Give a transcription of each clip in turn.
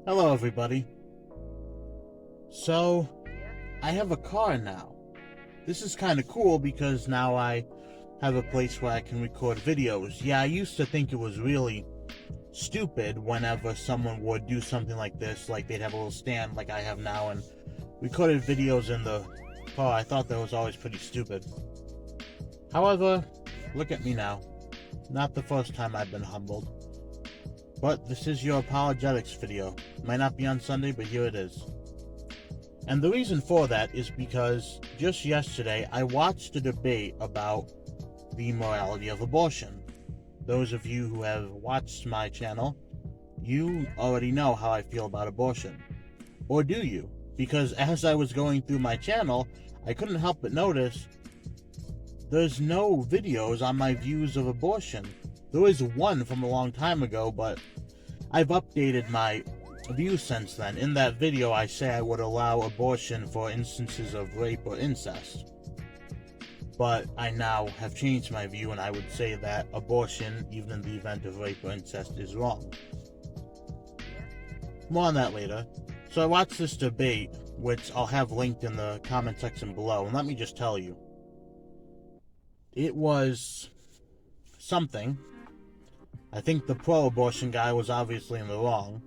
Hello, everybody. So, I have a car now. This is kind of cool because now I have a place where I can record videos. Yeah, I used to think it was really stupid whenever someone would do something like this, like they'd have a little stand like I have now and recorded videos in the car. I thought that was always pretty stupid. However, look at me now. Not the first time I've been humbled. But this is your apologetics video. Might not be on Sunday, but here it is. And the reason for that is because just yesterday I watched a debate about the morality of abortion. Those of you who have watched my channel, you already know how I feel about abortion. Or do you? Because as I was going through my channel, I couldn't help but notice there's no videos on my views of abortion. There was one from a long time ago, but I've updated my views since then. In that video, I say I would allow abortion for instances of rape or incest. But I now have changed my view, and I would say that abortion, even in the event of rape or incest, is wrong. More on that later. So I watched this debate, which I'll have linked in the comment section below, and let me just tell you, it was something. I think the pro-abortion guy was obviously in the wrong.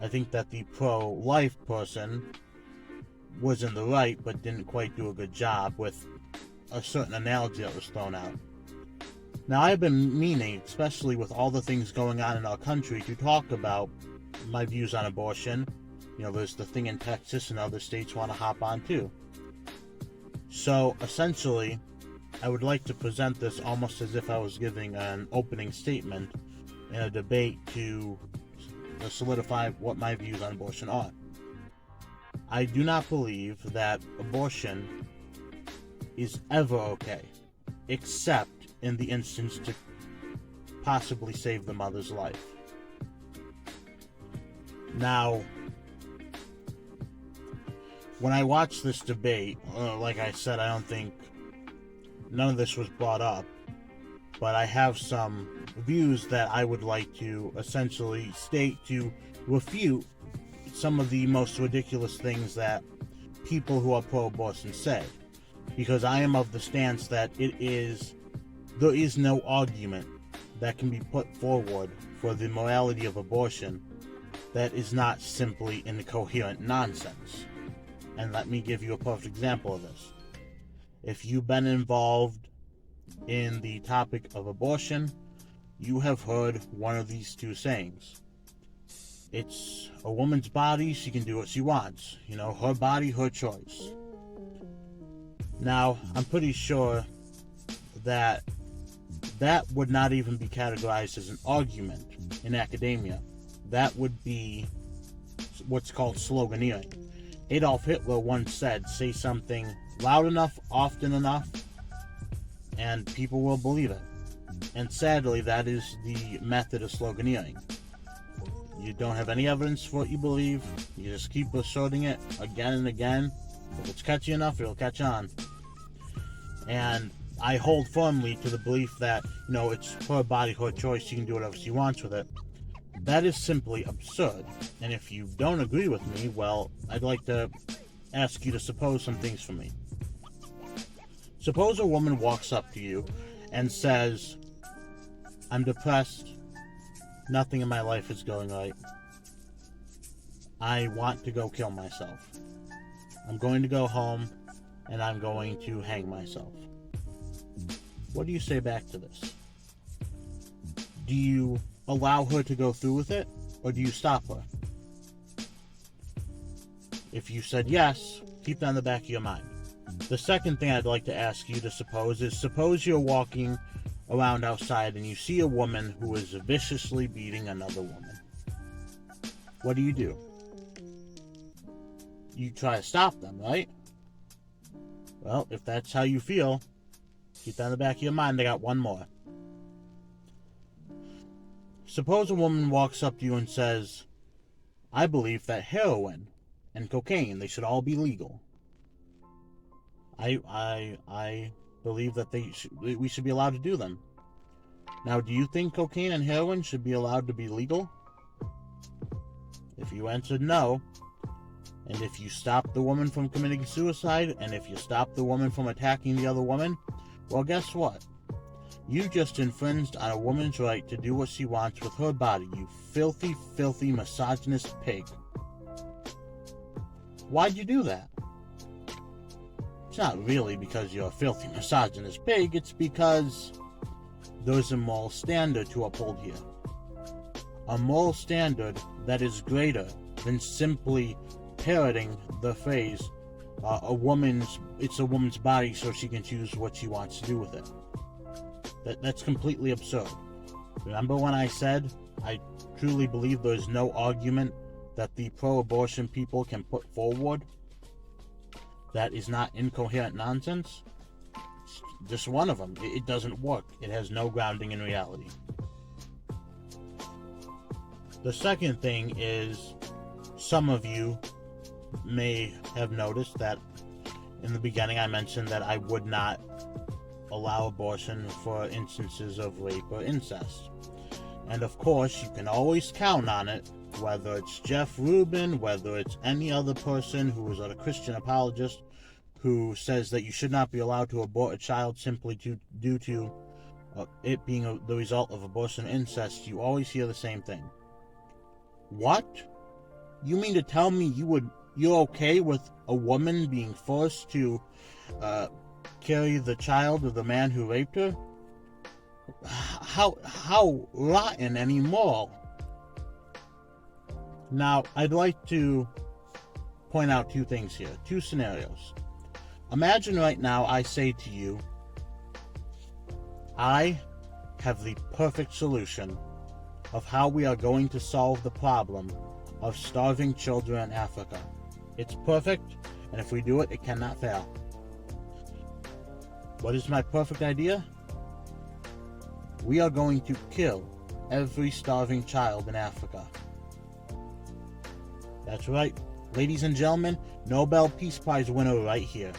I think that the pro-life person was in the right, but didn't quite do a good job with a certain analogy that was thrown out. Now, I've been meaning, especially with all the things going on in our country, to talk about my views on abortion. You know, there's the thing in Texas and other states want to hop on too. So, essentially, I would like to present this almost as if I was giving an opening statement in a debate to solidify what my views on abortion are. I do not believe that abortion is ever okay, except in the instance to possibly save the mother's life. Now, when I watched this debate, like I said, I don't think none of this was brought up, but I have some views that I would like to essentially state to refute some of the most ridiculous things that people who are pro-abortion say. Because I am of the stance that there is no argument that can be put forward for the morality of abortion that is not simply incoherent nonsense. And let me give you a perfect example of this. If you've been involved in the topic of abortion, you have heard one of these two sayings. It's a woman's body, she can do what she wants. You know, her body, her choice. Now, I'm pretty sure that would not even be categorized as an argument in academia. That would be what's called sloganeering. Adolf Hitler once said, say something loud enough, often enough, and people will believe it. And sadly, that is the method of sloganeering. You don't have any evidence for what you believe, you just keep asserting it again and again. If it's catchy enough, it'll catch on. And I hold firmly to the belief that, you know, it's her body, her choice, she can do whatever she wants with it. That is simply absurd. And if you don't agree with me, well, I'd like to ask you to suppose some things for me. Suppose a woman walks up to you and says, I'm depressed, nothing in my life is going right, I want to go kill myself. I'm going to go home and I'm going to hang myself. What do you say back to this? Do you allow her to go through with it, or do you stop her? If you said yes, keep that in the back of your mind. The second thing I'd like to ask you to suppose is, suppose you're walking around outside and you see a woman who is viciously beating another woman. What do? You try to stop them, right? Well, if that's how you feel, keep that in the back of your mind. I got one more. Suppose a woman walks up to you and says, I believe that heroin and cocaine, they should all be legal. I believe that we should be allowed to do them. Now, do you think cocaine and heroin should be allowed to be legal? If if you answered no, and if you stop the woman from committing suicide, and if you stop the woman from attacking the other woman, well, guess what? You just infringed on a woman's right to do what she wants with her body, you filthy, filthy, misogynist pig. Why'd you do that? It's not really because you're a filthy, misogynist pig, it's because there's a moral standard to uphold here. A moral standard that is greater than simply parroting the phrase, it's a woman's body so she can choose what she wants to do with it. That's completely absurd. Remember when I said I truly believe there's no argument that the pro-abortion people can put forward that is not incoherent nonsense? It's just one of them. It doesn't work. It has no grounding in reality. The second thing is, some of you may have noticed that in the beginning I mentioned that I would not allow abortion for instances of rape or incest. And of course, you can always count on it, whether it's Jeff Rubin, whether it's any other person who is a Christian apologist who says that you should not be allowed to abort a child simply due to it being the result of abortion or incest. You always hear the same thing. What? You mean to tell me you're okay with a woman being forced to carry the child of the man who raped her? How rotten and immoral. Now, I'd like to point out two things here, two scenarios. Imagine right now I say to you, I have the perfect solution of how we are going to solve the problem of starving children in Africa. It's perfect, and if we do it, it cannot fail. What is my perfect idea? We are going to kill every starving child in Africa. That's right, ladies and gentlemen, Nobel Peace Prize winner right here.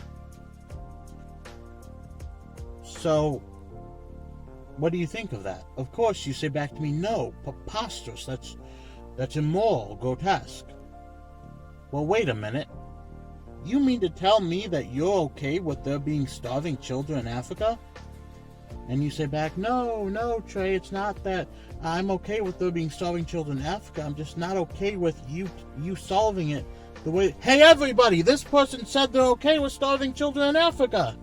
So, what do you think of that? Of course, you say back to me, no, preposterous, that's immoral, grotesque. Well, wait a minute. You mean to tell me that you're okay with there being starving children in Africa? And you say back, no, Trey, it's not that I'm okay with there being starving children in Africa. I'm just not okay with you solving it the way... Hey, everybody, this person said they're okay with starving children in Africa.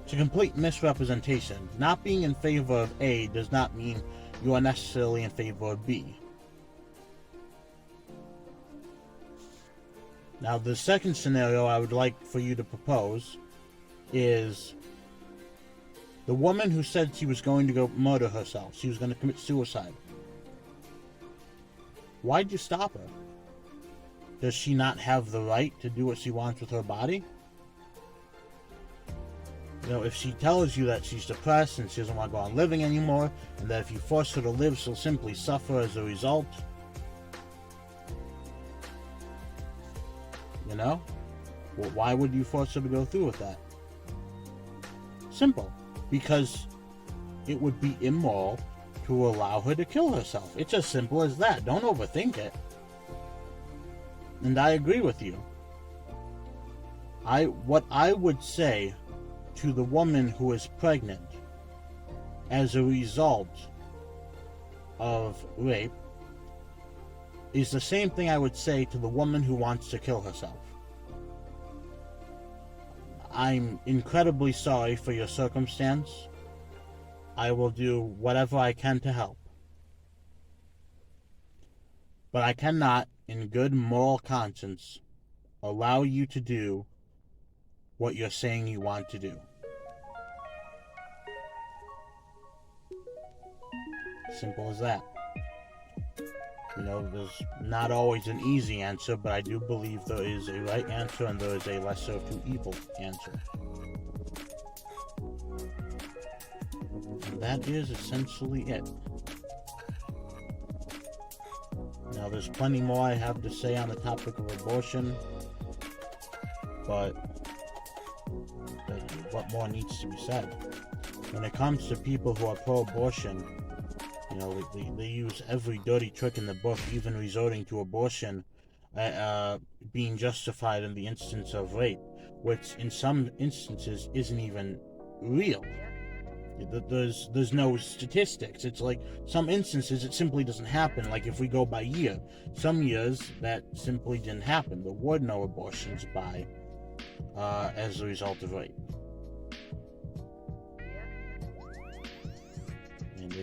It's a complete misrepresentation. Not being in favor of A does not mean you are necessarily in favor of B. Now, the second scenario I would like for you to propose is the woman who said she was going to go murder herself. She was going to commit suicide. Why'd you stop her? Does she not have the right to do what she wants with her body? You know, if she tells you that she's depressed and she doesn't want to go on living anymore, and that if you force her to live, she'll simply suffer as a result, you know? Well, why would you force her to go through with that? Simple. Because it would be immoral to allow her to kill herself. It's as simple as that. Don't overthink it. And I agree with you. What I would say to the woman who is pregnant as a result of rape is the same thing I would say to the woman who wants to kill herself. I'm incredibly sorry for your circumstance. I will do whatever I can to help. But I cannot, in good moral conscience, allow you to do what you're saying you want to do. Simple as that. You know, there's not always an easy answer, but I do believe there is a right answer and there is a lesser of two evil answer. And that is essentially it. Now, there's plenty more I have to say on the topic of abortion, but what more needs to be said? When it comes to people who are pro-abortion, you You know, they use every dirty trick in the book, even resorting to abortion, being justified in the instance of rape, which in some instances isn't even real. There's no statistics. It's like some instances it simply doesn't happen. Like if we go by year, some years that simply didn't happen. There were no abortions as a result of rape. And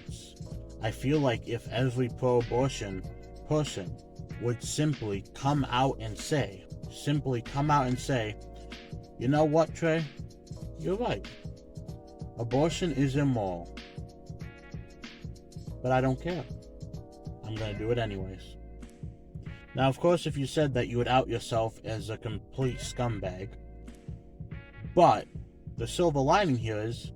I feel like if every pro-abortion person would simply come out and say, you know what, Trey? You're right. Abortion is immoral. But I don't care. I'm going to do it anyways. Now, of course, if you said that, you would out yourself as a complete scumbag. But the silver lining here is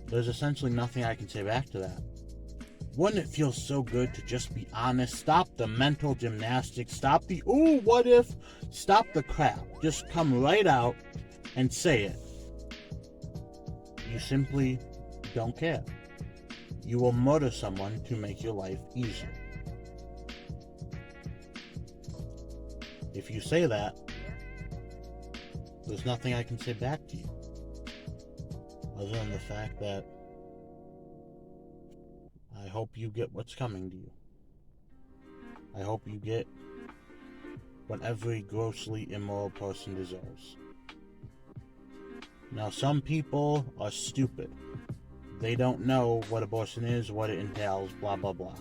there's essentially nothing I can say back to that. Wouldn't it feel so good to just be honest? Stop the mental gymnastics. Stop the, ooh, what if? Stop the crap. Just come right out and say it. You simply don't care. You will murder someone to make your life easier. If you say that, there's nothing I can say back to you. Other than the fact that I hope you get what's coming to you. I hope you get what every grossly immoral person deserves. Now, some people are stupid. They don't know what abortion is, what it entails, blah, blah, blah.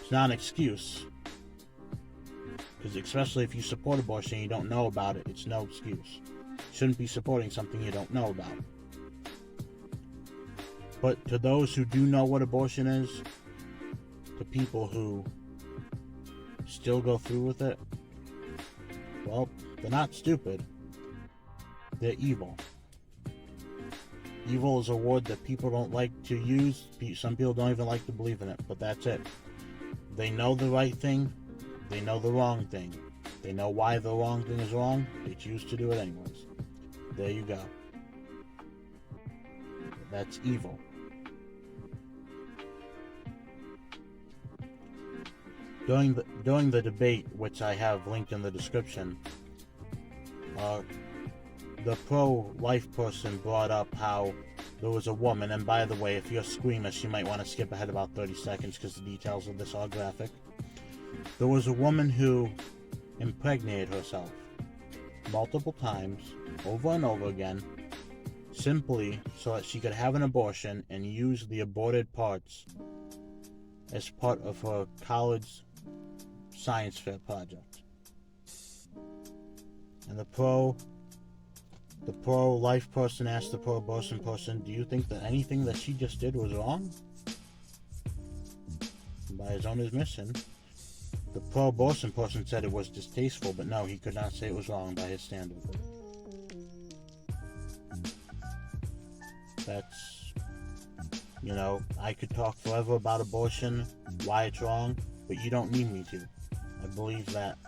It's not an excuse. Because especially if you support abortion and you don't know about it, it's no excuse. You shouldn't be supporting something you don't know about. But to those who do know what abortion is, to people who still go through with it, well, they're not stupid. They're evil. Evil is a word that people don't like to use. Some people don't even like to believe in it, but that's it. They know the right thing. They know the wrong thing. They know why the wrong thing is wrong. They choose to do it anyways. There you go. That's evil. During the debate, which I have linked in the description, the pro-life person brought up how there was a woman, and by the way, if you're squeamish, you might want to skip ahead about 30 seconds because the details of this are graphic. There was a woman who impregnated herself multiple times, over and over again, simply so that she could have an abortion and use the aborted parts as part of her college science fair project. And the pro-life person asked the pro-abortion person, do you think that anything that she just did was wrong? And by his own admission, the pro-abortion person said it was distasteful, but no, he could not say it was wrong by his standard. That's, you know, I could talk forever about abortion, why it's wrong, but you don't need me to. I believe that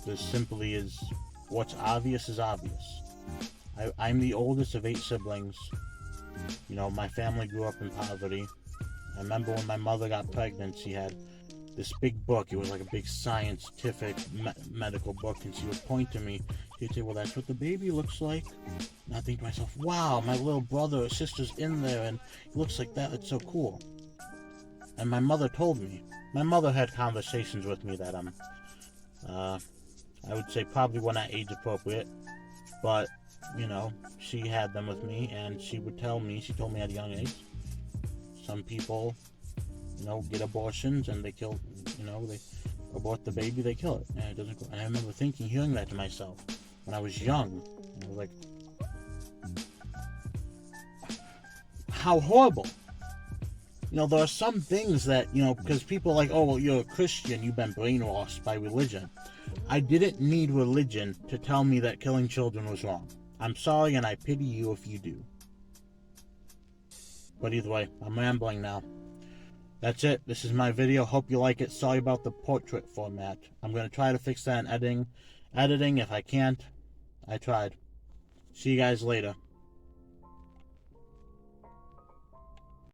there simply is, what's obvious is obvious. I'm the oldest of 8 siblings. You know, my family grew up in poverty. I remember when my mother got pregnant, she had this big book. It was like a big scientific medical book, and she would point to me. She'd say, well, that's what the baby looks like. And I think to myself, wow, my little brother or sister's in there, and it looks like that. It's so cool. And my mother told me. My mother had conversations with me that I would say probably were not age appropriate, but, you know, she had them with me, and she would tell me, she told me at a young age, some people, you know, get abortions and they kill, you know, they abort the baby, they kill it, and it doesn't go. And I remember hearing that to myself when I was young, and I was like, how horrible. You know, there are some things that, you know, because people are like, oh, well, you're a Christian, you've been brainwashed by religion. I didn't need religion to tell me that killing children was wrong. I'm sorry, and I pity you if you do. But either way, I'm rambling now. That's it. This is my video. Hope you like it. Sorry about the portrait format. I'm going to try to fix that in editing. If I can't, I tried. See you guys later.